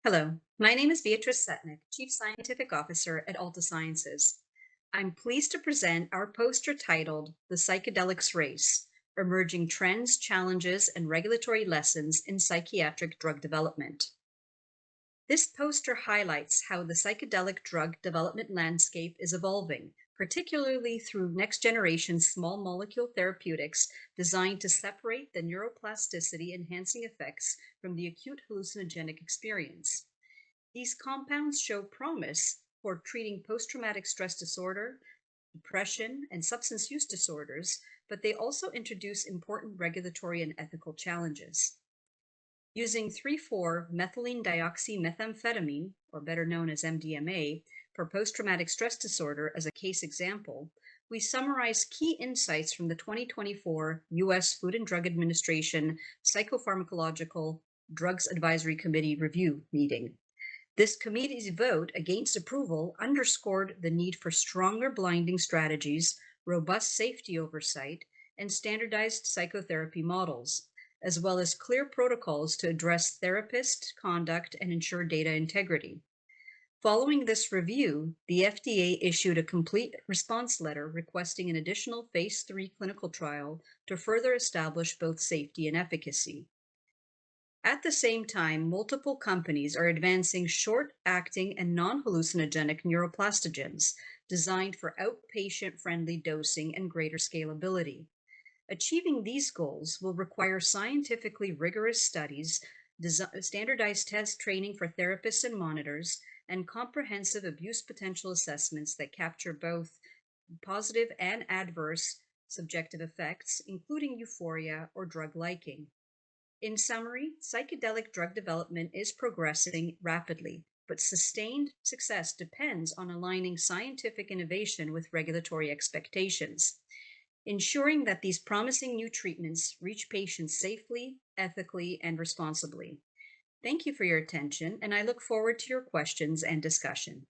Hello, my name is Beatrice Setnik, Chief Scientific Officer at Altasciences. I'm pleased to present our poster titled The Psychedelics Race: Emerging Trends, Challenges, and Regulatory Lessons in Psychiatric Drug Development. This poster highlights how the psychedelic drug development landscape is evolving, particularly through next generation small molecule therapeutics designed to separate the neuroplasticity enhancing effects from the acute hallucinogenic experience. These compounds show promise for treating post traumatic stress disorder, depression, and substance use disorders, but they also introduce important regulatory and ethical challenges. Using 3,4-methylene dioxymethamphetamine, or better known as MDMA, for post traumatic stress disorder as a case example, we summarize key insights from the 2024 US Food and Drug Administration Psychopharmacological Drugs Advisory Committee review meeting. This committee's vote against approval underscored the need for stronger blinding strategies, robust safety oversight, and standardized psychotherapy models, as well as clear protocols to address therapist conduct and ensure data integrity. Following this review, the FDA issued a complete response letter requesting an additional phase 3 clinical trial to further establish both safety and efficacy. At the same time, multiple companies are advancing short-acting and non-hallucinogenic neuroplastogens designed for outpatient-friendly dosing and greater scalability. Achieving these goals will require scientifically rigorous studies, standardized test training for therapists and monitors, and comprehensive abuse potential assessments that capture both positive and adverse subjective effects, including euphoria or drug liking. In summary, psychedelic drug development is progressing rapidly, but sustained success depends on aligning scientific innovation with regulatory expectations, ensuring that these promising new treatments reach patients safely, ethically, and responsibly. Thank you for your attention, and I look forward to your questions and discussion.